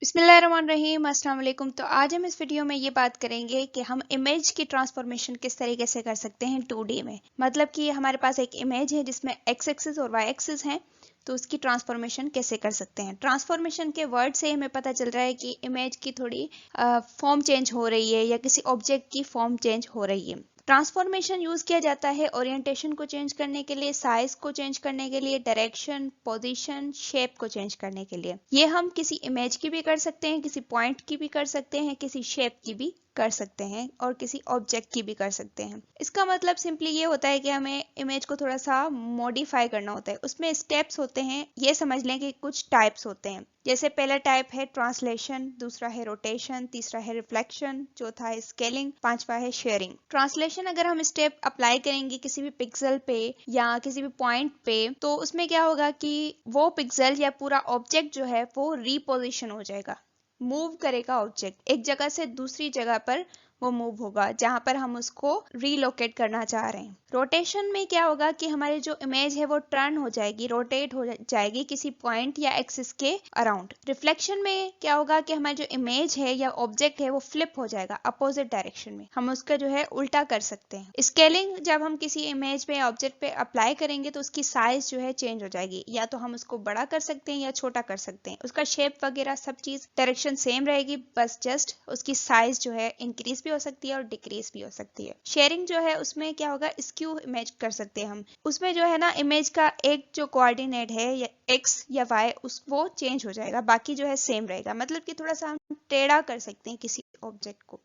बिस्मिल्लाहिर्रहमानिर्रहीम अस्सलाम वालेकुम। तो आज हम इस वीडियो में ये बात करेंगे कि हम इमेज की ट्रांसफॉर्मेशन किस तरीके से कर सकते हैं 2D में। मतलब कि हमारे पास एक इमेज है जिसमें एक्स एक्सिस और वाई एक्सिस हैं, तो उसकी ट्रांसफॉर्मेशन कैसे कर सकते हैं। ट्रांसफॉर्मेशन के वर्ड से हमें पता चल रहा है कि इमेज की थोड़ी फॉर्म चेंज हो रही है या किसी ऑब्जेक्ट की फॉर्म चेंज हो रही है। ट्रांसफॉर्मेशन यूज किया जाता है ओरिएंटेशन को चेंज करने के लिए, साइज को चेंज करने के लिए, डायरेक्शन, पोजीशन, शेप को चेंज करने के लिए। ये हम किसी इमेज की भी कर सकते हैं, किसी पॉइंट की भी कर सकते हैं, किसी शेप की भी कर सकते हैं और किसी ऑब्जेक्ट की भी कर सकते हैं। इसका मतलब सिंपली ये होता है कि हमें इमेज को थोड़ा सा मॉडिफाई करना होता है। उसमें स्टेप्स होते हैं, ये समझ लें कि कुछ टाइप्स होते हैं। जैसे पहला टाइप है ट्रांसलेशन, दूसरा है रोटेशन, तीसरा है रिफ्लेक्शन, चौथा है स्केलिंग, पांचवा है शेयरिंग। ट्रांसलेशन अगर हम स्टेप अप्लाई करेंगे किसी भी पिक्सल पे या किसी भी पॉइंट पे, तो उसमें क्या होगा कि वो पिक्सल या पूरा ऑब्जेक्ट जो है वो रीपोजिशन हो जाएगा, मूव करेगा ऑब्जेक्ट एक जगह से दूसरी जगह पर वो मूव होगा जहां पर हम उसको रीलोकेट करना चाह रहे हैं। रोटेशन में क्या होगा कि हमारी जो इमेज है वो टर्न हो जाएगी, रोटेट हो जाएगी किसी पॉइंट या एक्सिस के अराउंड। रिफ्लेक्शन में क्या होगा कि हमारी जो इमेज है या ऑब्जेक्ट है वो फ्लिप हो जाएगा अपोजिट डायरेक्शन में, हम उसका जो है उल्टा कर सकते हैं। स्केलिंग जब हम किसी इमेज पे ऑब्जेक्ट पे अप्लाई करेंगे तो उसकी साइज जो है चेंज हो जाएगी, या तो हम उसको बड़ा कर सकते हैं या छोटा कर सकते हैं। उसका शेप वगैरह सब चीज डायरेक्शन सेम रहेगी, बस जस्ट उसकी साइज जो है इंक्रीज भी हो सकती है और डिक्रीज भी हो सकती है। शेयरिंग जो है उसमें क्या होगा, स्क्यू इमेज कर सकते हैं हम। उसमें जो है ना इमेज का एक जो कोऑर्डिनेट है या एक्स या वाई उस वो चेंज हो जाएगा, बाकी जो है सेम रहेगा। मतलब कि थोड़ा सा हम टेढ़ा कर सकते हैं किसी ऑब्जेक्ट को।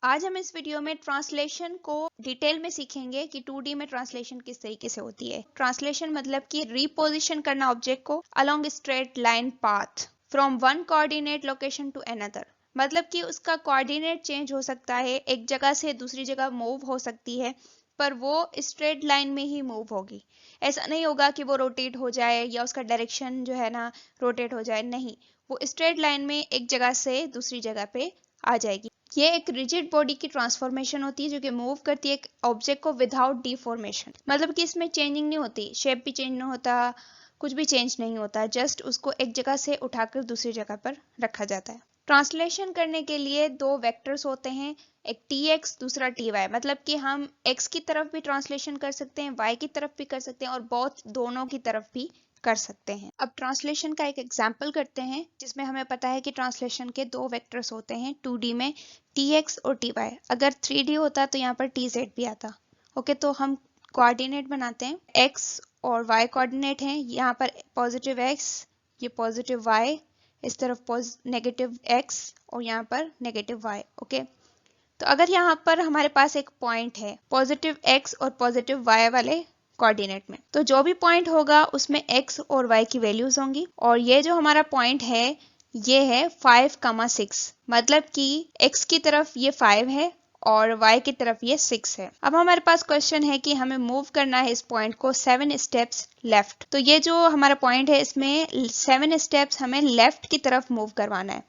आज हम इस वीडियो में ट्रांसलेशन को डिटेल में सीखेंगे कि 2D में ट्रांसलेशन किस तरीके से होती है। ट्रांसलेशन मतलब कि रीपोजिशन करना ऑब्जेक्ट को along straight line path from one coordinate location to another. मतलब कि उसका कोऑर्डिनेट चेंज हो सकता है, एक जगह से दूसरी जगह मूव हो सकती है, पर वो स्ट्रेट लाइन में ही मूव होगी। ऐसा नहीं होगा कि वो रोटेट हो जाए या उसका डायरेक्शन जो है ना रोटेट हो जाए, नहीं, वो स्ट्रेट लाइन में एक जगह से दूसरी जगह पे आ जाएगी। ये एक रिजिड बॉडी की ट्रांसफॉर्मेशन होती है जो कि मूव करती है एक ऑब्जेक्ट को विदाउट डिफॉर्मेशन। मतलब कि इसमें चेंजिंग नहीं होती, शेप भी चेंज नहीं होता, कुछ भी चेंज नहीं होता, जस्ट उसको एक जगह से उठाकर दूसरी जगह पर रखा जाता है। ट्रांसलेशन करने के लिए दो वेक्टर्स होते हैं, एक tx दूसरा ty। मतलब कि हम x की तरफ भी ट्रांसलेशन कर सकते हैं, y की तरफ भी कर सकते हैं और बोथ दोनों की तरफ भी कर सकते हैं। अब ट्रांसलेशन का एक एग्जांपल करते हैं जिसमें हमें पता है कि ट्रांसलेशन के दो वेक्टर्स होते हैं 2D में, tx और ty। अगर 3D होता तो यहाँ पर tz भी आता। ओके, तो हम कोऑर्डिनेट बनाते हैं, x और y कोऑर्डिनेट हैं, यहाँ पर पॉजिटिव x, ये पॉजिटिव y, इस तरफ नेगेटिव x और यहाँ पर नेगेटिव y। ओके, तो अगर यहाँ पर हमारे पास एक पॉइंट है पॉजिटिव x और पॉजिटिव y वाले कोऑर्डिनेट में, तो जो भी पॉइंट होगा उसमें x और y की वैल्यूज होंगी। और ये जो हमारा पॉइंट है ये है 5,6। मतलब कि x की तरफ ये 5 है और y की तरफ ये 6 है। अब हमारे पास क्वेश्चन है कि हमें मूव करना है इस पॉइंट को 7 स्टेप्स लेफ्ट। तो ये जो हमारा पॉइंट है इसमें 7 स्टेप्स हमें लेफ्ट की तरफ मूव करवाना है।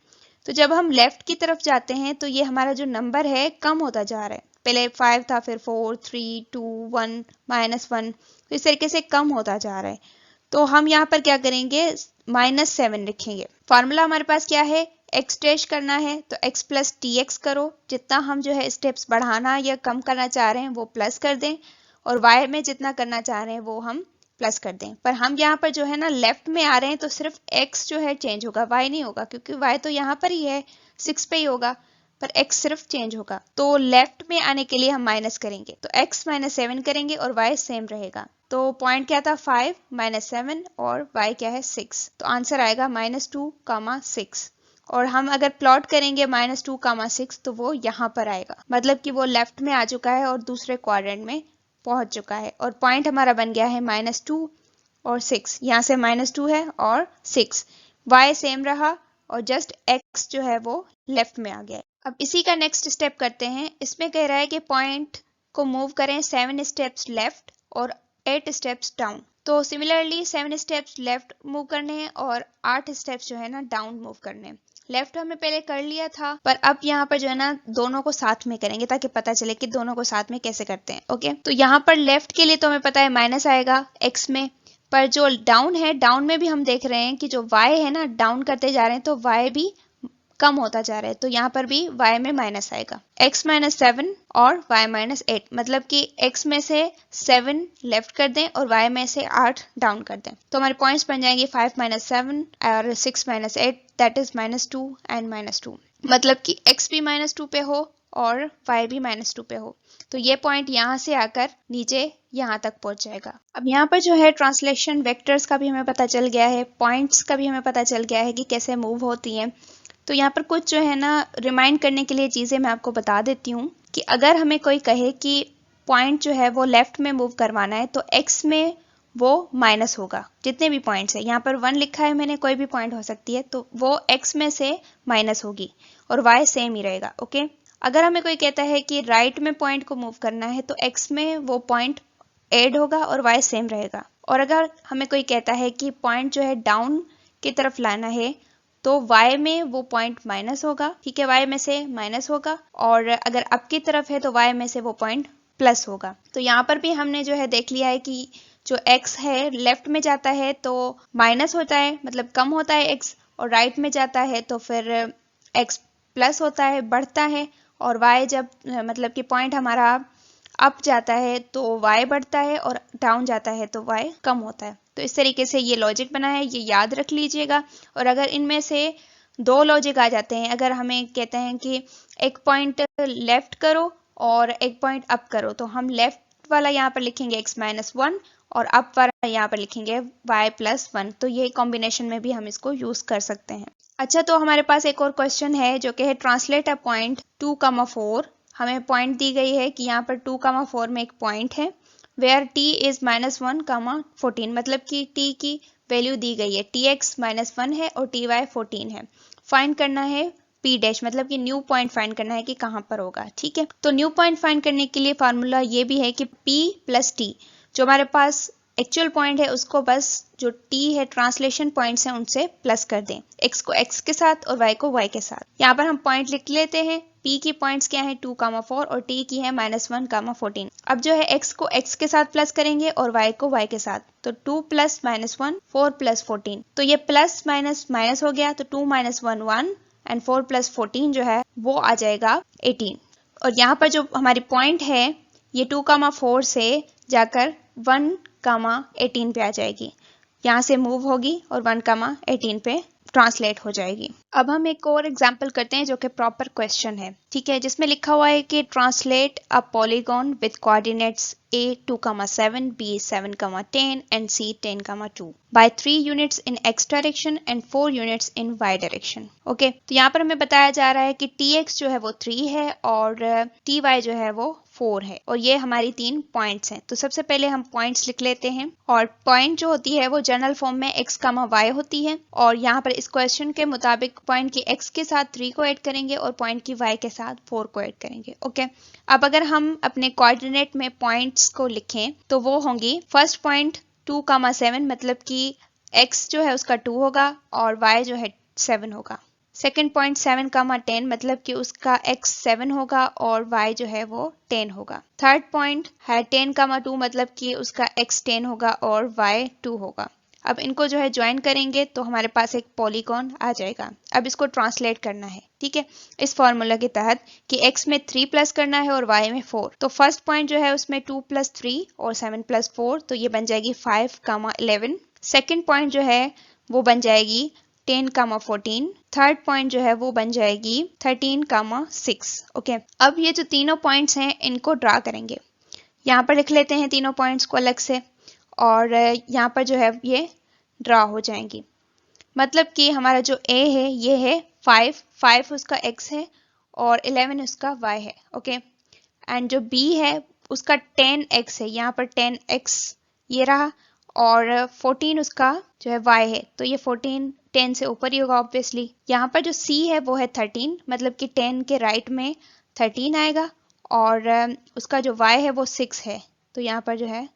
तो जब हम लेफ्ट की तरफ जाते हैं तो ये हमारा जो नंबर है कम होता जा रहा है। पहले 5 था, फिर 4, 3, 2, 1, -1, तो इस तरीके से कम होता जा रहा है। तो हम यहाँ पर क्या करेंगे, -7 लिखेंगे। फॉर्मूला हमारे पास क्या है, x डैश करना है तो x प्लस tx करो, जितना हम जो है स्टेप्स बढ़ाना या कम करना चाह रहे हैं वो प्लस कर दें, और y में जितना करना चाह रहे हैं वो हम प्लस कर दें। पर हम यहाँ पर जो है ना लेफ्ट में आ रहे हैं तो सिर्फ x जो है चेंज होगा, y नहीं होगा, क्योंकि y तो यहाँ पर ही है, 6 पे ही होगा, पर x सिर्फ चेंज होगा। तो लेफ्ट में आने के लिए हम माइनस करेंगे, तो x -7 करेंगे और y सेम रहेगा। तो पॉइंट क्या था, 5 -7 और y क्या है 6। तो आंसर आएगा -2, 6। और हम अगर प्लॉट करेंगे -2, 6 तो वो यहाँ पर आएगा। मतलब कि वो लेफ्ट में आ चुका है और दूसरे क्वाड्रेंट में पहुंच चुका है। और पॉइंट हमारा बन गया है -2 और 6। यहाँ से -2 है और 6, y सेम रहा और जस्ट x जो है वो लेफ्ट में आ गया है। अब इसी का नेक्स्ट स्टेप करते हैं। इसमें कह रहा है कि पॉइंट को मूव करें 7 स्टेप्स लेफ्ट और 8 स्टेप्स डाउन। तो सिमिलरली 7 स्टेप्स लेफ्ट मूव करने हैं और 8 स्टेप्स जो है ना डाउन मूव करने हैं। लेफ्ट हमने पहले कर लिया था, पर अब यहाँ पर जो है ना दोनों को साथ में करेंगे ताकि पता चले कि दोनों को साथ में कैसे करते हैं। ओके, तो यहाँ पर लेफ्ट के लिए तो हमें पता है माइनस आएगा x में, पर जो डाउन है, डाउन में भी हम देख रहे हैं कि जो y है ना डाउन करते जा रहे हैं तो y भी कम होता जा रहा है, तो यहाँ पर भी y में माइनस आएगा। x माइनस 7 और y माइनस 8, मतलब कि x में से 7 लेफ्ट कर दें और y में से 8 डाउन कर दें, तो हमारे पॉइंट्स बन जाएंगे 5 माइनस 7 और 6 माइनस 8, दैट इज -2 एंड -2। मतलब कि x भी -2 पे हो और y भी -2 पे हो, तो ये पॉइंट यहाँ से आकर नीचे यहाँ तक पहुंच जाएगा। अब यहाँ पर जो है ट्रांसलेशन वेक्टर्स का भी हमें पता चल गया है, पॉइंट्स का भी हमें पता चल गया है कि कैसे मूव होती हैं। तो यहाँ पर कुछ जो है ना रिमाइंड करने के लिए चीज़ें मैं आपको बता देती हूँ कि अगर हमें कोई कहे कि पॉइंट जो है वो लेफ्ट में मूव करवाना है तो x में वो माइनस होगा, जितने भी पॉइंट्स है, यहाँ पर 1 लिखा है मैंने, कोई भी पॉइंट हो सकती है, तो वो x में से माइनस होगी और y सेम ही रहेगा। ओके, अगर हमें कोई कहता है कि राइट में पॉइंट को मूव करना है तो x में वो पॉइंट ऐड होगा और y सेम रहेगा। और अगर हमें कोई कहता है कि पॉइंट जो है डाउन की तरफ लाना है तो y में वो पॉइंट माइनस होगा, ठीक है, y में से माइनस होगा, और अगर अप की तरफ है तो y में से वो पॉइंट प्लस होगा। तो यहाँ पर भी हमने जो है देख लिया है कि जो x है लेफ्ट में जाता है तो माइनस होता है, मतलब कम होता है x, और राइट में जाता है तो फिर x प्लस होता है, बढ़ता है, और y जब मतलब कि पॉइंट हमारा अप जाता है तो y बढ़ता है और डाउन जाता है तो y कम होता है। तो इस तरीके से ये लॉजिक बना है, ये याद रख लीजिएगा। और अगर इनमें से 2 लॉजिक आ जाते हैं, अगर हमें कहते हैं कि एक पॉइंट लेफ्ट करो और एक पॉइंट अप करो, तो हम लेफ्ट वाला यहाँ पर लिखेंगे x माइनस 1 और अप वाला यहाँ पर लिखेंगे y प्लस 1। तो ये कॉम्बिनेशन में भी हम इसको यूज कर सकते हैं। अच्छा, तो हमारे पास एक और क्वेश्चन है जो कि है ट्रांसलेट अ पॉइंट 2,4। हमें पॉइंट दी गई है कि यहाँ पर 2,4 में एक पॉइंट है वेयर t इज -1,14, मतलब कि t की वैल्यू दी गई है, tx -1 है और ty 14 है। फाइंड करना है p डैश, मतलब कि न्यू पॉइंट फाइंड करना है कि कहाँ पर होगा। ठीक है, तो न्यू पॉइंट फाइंड करने के लिए फार्मूला ये भी है कि p प्लस t, जो हमारे पास एक्चुअल पॉइंट है उसको बस जो t है ट्रांसलेशन पॉइंट्स हैं उनसे प्लस कर दें, x को x के साथ और y को y के साथ। यहाँ पर हम पॉइंट लिख लेते हैं, p की पॉइंट्स क्या है 2,4 और t की है -1,14। अब जो है x को x के साथ प्लस करेंगे और y को y के साथ, तो 2 प्लस -1 4 प्लस 14, तो ये प्लस माइनस माइनस हो गया, तो 2 - 1 1 एंड 4 प्लस 14 जो है वो आ जाएगा 18। और यहाँ पर जो हमारी पॉइंट है ये 2,4 से जाकर 1,18 पे आ जाएगी, यहाँ से मूव होगी और 1,18 पे ट्रांसलेट हो जाएगी। अब हम एक और एग्जांपल करते हैं जो कि प्रॉपर क्वेश्चन है, ठीक है, जिसमें लिखा हुआ है कि translate a polygon with coordinates a 2,7, b 7,10 and c 10,2 by 3 units in x direction and 4 units in y direction। Okay, तो यहाँ पर हमें बताया जा रहा है कि tx जो है वो 3 है और ty जो है वो 4 है, और ये हमारी 3 पॉइंट्स हैं। तो सबसे पहले हम पॉइंट्स लिख लेते हैं, और पॉइंट जो होती है वो जनरल फॉर्म में x, y होती है, और यहाँ पर इस क्वेश्चन के मुताबिक पॉइंट की x के साथ 3 को ऐड करेंगे और पॉइंट की y के साथ 4 को ऐड करेंगे। ओके, अब अगर हम अपने कोऑर्डिनेट में पॉइंट्स को लिखें तो वो होंगी, फर्स्ट पॉइंट 2,7, मतलब कि x जो है उसका 2 होगा और y जो है 7 होगा। सेकेंड पॉइंट 7,10, मतलब कि उसका x 7 होगा और y जो है वो 10 होगा। थर्ड पॉइंट है 10,2, मतलब कि उसका x 10 होगा और y 2 होगा। अब इनको जो है ज्वाइन करेंगे तो हमारे पास एक पॉलीगॉन आ जाएगा। अब इसको ट्रांसलेट करना है, ठीक है, इस फॉर्मूला के तहत कि x में 3 प्लस करना है और y में 4। तो फर्स्ट पॉइंट जो है उसमें 2 + 3 और 7 + 4, तो ये बन जाएगी 5,11। सेकेंड पॉइंट जो है वो बन जाएगी 10,14। थर्ड पॉइंट जो है वो बन जाएगी 13,6। ओके, अब ये जो तीनों पॉइंट्स हैं इनको ड्रा करेंगे। यहाँ पर लिख लेते हैं तीनों पॉइंट्स को अलग से, और यहाँ पर जो है ये ड्रा हो जाएंगी। मतलब कि हमारा जो a है ये है 5 उसका x है और 11 उसका y है। ओके, एंड जो b है उसका 10x है, यहाँ पर 10x ये रहा, और 14 उसका जो है y है, तो ये 14 10 से ऊपर ही होगा ऑब्वियसली। यहाँ पर जो c है वो है 13, मतलब कि 10 के राइट में 13 आएगा, और उसका जो y है वो 6 है, तो यहाँ पर जो है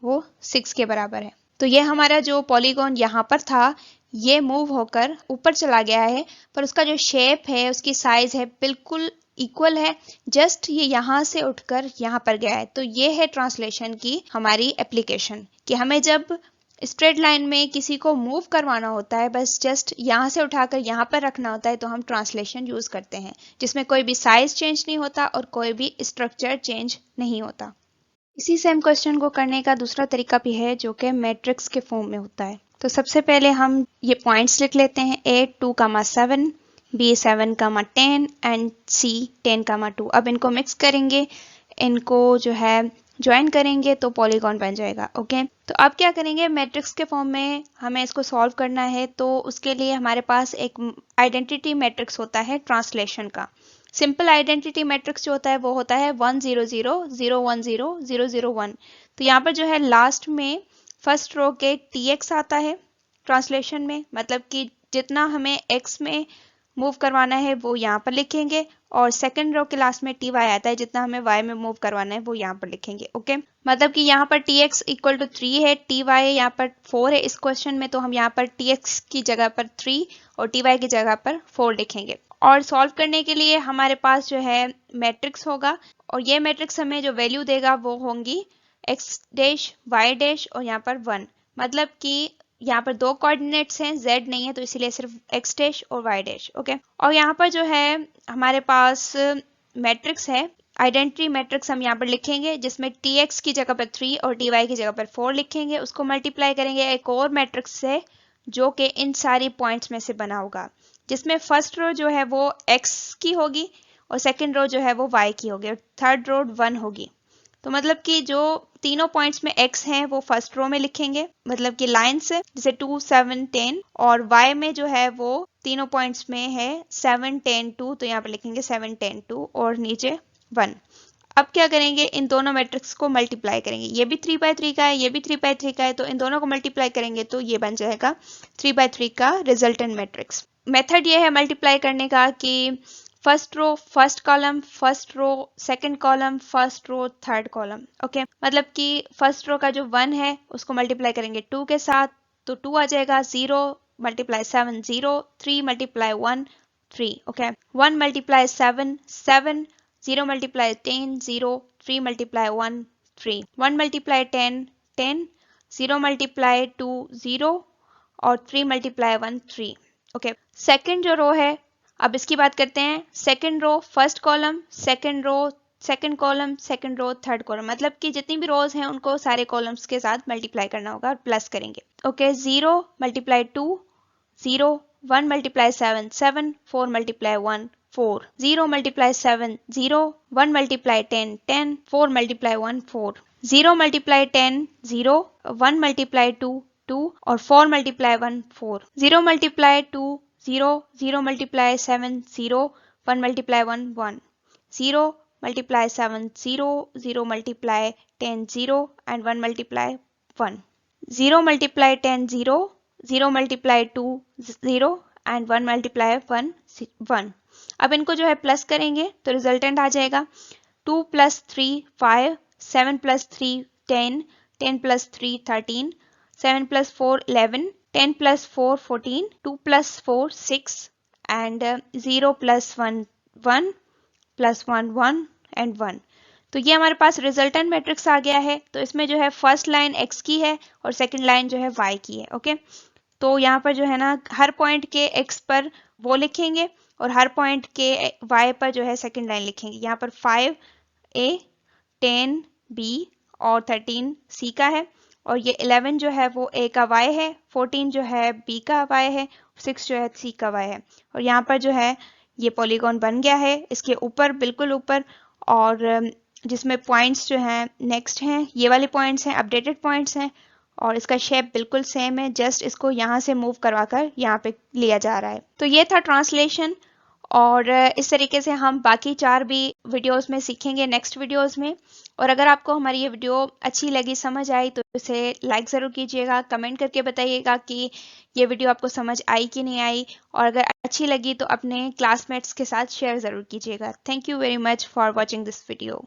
वो 6 के बराबर है। तो ये हमारा जो पॉलीगॉन यहाँ पर था ये मूव होकर ऊपर चला गया है, पर उसका जो शेप है उसकी साइज है बिल्कुल इक्वल है, जस्ट ये यहाँ से उठकर यहाँ पर गया है। तो ये है ट्रांसलेशन की हमारी एप्लीकेशन, कि हमें जब स्ट्रेट लाइन में किसी को मूव करवाना होता है, बस जस्ट यहाँ से उठाकर यहाँ पर रखना होता है, तो हम ट्रांसलेशन यूज करते हैं, जिसमें कोई भी साइज चेंज नहीं होता और कोई भी स्ट्रक्चर चेंज नहीं होता। इसी सेम क्वेश्चन को करने का दूसरा तरीका भी है, जो कि मैट्रिक्स के फॉर्म में होता है। तो सबसे पहले हम ये पॉइंट्स लिख लेते हैं, A 2, 7, B 7, 10 एंड C 10, 2। अब इनको मिक्स करेंगे, इनको जो है ज्वाइन करेंगे तो पॉलीगॉन बन जाएगा। ओके, तो अब क्या करेंगे, मैट्रिक्स के फॉर्म में हमें इसको सॉल्व करना है, तो उसके लिए हमारे पास एक आइडेंटिटी मैट्रिक्स होता है ट्रांसलेशन का। सिंपल आइडेंटिटी मैट्रिक्स जो होता है वो होता है 1 0 0 0 1 0 0 0 1। तो यहाँ पर जो है लास्ट में फर्स्ट रो के tx आता है ट्रांसलेशन में, मतलब कि जितना हमें x में मूव करवाना है वो यहाँ पर लिखेंगे, और सेकंड रो के लास्ट में ty आता है, जितना हमें y में मूव करवाना है वो यहाँ पर लिखेंगे। ओके, मतलब कि यहाँ पर tx इक्वल टू 3 है, ty यहाँ पर 4 है इस क्वेश्चन में, तो हम यहाँ पर tx की जगह पर 3 और ty की जगह पर 4 लिखेंगे। और सॉल्व करने के लिए हमारे पास जो है मैट्रिक्स होगा, और ये मैट्रिक्स हमें जो वैल्यू देगा वो होंगी x डैश y डैश और यहाँ पर 1। मतलब कि यहाँ पर दो कोऑर्डिनेट्स हैं, z नहीं है, तो इसीलिए सिर्फ x डैश और y डैश। ओके, और यहाँ पर जो है हमारे पास मैट्रिक्स है, आइडेंटिटी मैट्रिक्स हम यहाँ पर लिखेंगे, जिसमें tx की जगह पर 3 और ty की जगह पर 4 लिखेंगे। उसको मल्टीप्लाई करेंगे एक और मैट्रिक्स से, जो कि इन सारी पॉइंट्स में से बना होगा, जिसमें फर्स्ट रो जो है वो x की होगी और सेकंड रो जो है वो y की होगी और थर्ड रो 1 होगी। तो मतलब कि जो तीनों पॉइंट्स में x हैं वो फर्स्ट रो में लिखेंगे, मतलब कि लाइन से, जैसे 2 7 10, और y में जो है वो तीनों पॉइंट्स में है 7 10 2, तो यहाँ पर लिखेंगे 7 10 2 और नीचे 1। अब क्या करेंगे, इन दोनों मैट्रिक्स को मल्टीप्लाई करेंगे, ये भी 3/3 का है, ये भी 3/3 का है, तो इन दोनों को मल्टीप्लाई करेंगे तो ये बन जाएगा 3/3 का रिजल्टेंट मैट्रिक्स। मेथड ये है मल्टीप्लाई करने का कि first row first column, first row second column, first row third column. Okay, मतलब कि फर्स्ट रो का जो 1 है उसको मल्टीप्लाई करेंगे 2 के साथ, तो 2 आ जाएगा, 0 multiply 7 0, 3 multiply 1 3। Okay, 1 multiply 7 7, 0 multiply 10 0, 3 multiply 1 3, 1 multiply 10 10, 0 multiply 2 0 और 3 मल्टीप्लाई 1 3। ओके, सेकंड जो रो है, अब इसकी बात करते हैं। Second row first column, second row second column, second row third column, मतलब कि जितनी भी रोज हैं उनको सारे कॉलम्स के साथ मल्टीप्लाई करना होगा और प्लस करेंगे। Okay, 0 multiply 2 0, 1 multiply 7 7, 4 multiply 1 4, 0 multiply 7 0, 1 multiply 10 10, 4 multiply 1 4, 0 multiply 10 0, 1 multiply 2 2 और 4 multiply 1 4, 0 multiply 2 0, 0 multiply 7 0, 1 multiply 1 1, 0 multiply 7 0, 0 multiply 10 0 and 1 multiply 1, 0 multiply 10 0, 0 multiply 2 0 and 1 multiply 1 1। अब इनको जो है प्लस करेंगे तो रिजल्टेंट आ जाएगा 2 plus 3 5, 7 plus 3 10, 10 plus 3 13, 7 plus 4 11, 10 plus 4 14, 2 plus 4 6 and 0 plus 1 1 plus 1 1 and 1। तो ये हमारे पास रिजल्टेंट मैट्रिक्स आ गया है। तो इसमें जो है फर्स्ट लाइन x की है और सेकंड लाइन जो है y की है। ओके, तो यहाँ पर जो है ना हर पॉइंट के x पर वो लिखेंगे और हर पॉइंट के y पर जो है सेकंड लाइन लिखेंगे। यहाँ पर 5a 10 b और 13 c का है, और ये 11 जो है वो a का y है, 14 जो है b का y है, 6 जो है c का y है। और यहाँ पर जो है ये पॉलीगॉन बन गया है इसके ऊपर, बिल्कुल ऊपर, और जिसमें पॉइंट्स जो हैं नेक्स्ट हैं, ये वाले पॉइंट्स हैं अपडेटेड पॉइंट्स हैं, और इसका शेप बिल्कुल सेम है, जस्ट इसको यहाँ से मूव करवाकर यहाँ पे लिया जा रहा है। तो ये था ट्रांसलेशन, और इस तरीके से हम बाकी 4 भी वीडियोस में सीखेंगे नेक्स्ट वीडियोस में। और अगर आपको हमारी ये वीडियो अच्छी लगी, समझ आई, तो इसे लाइक ज़रूर कीजिएगा, कमेंट करके बताइएगा कि ये वीडियो आपको समझ आई कि नहीं आई, और अगर अच्छी लगी तो अपने क्लासमेट्स के साथ शेयर ज़रूर कीजिएगा। Thank you very much for watching this video.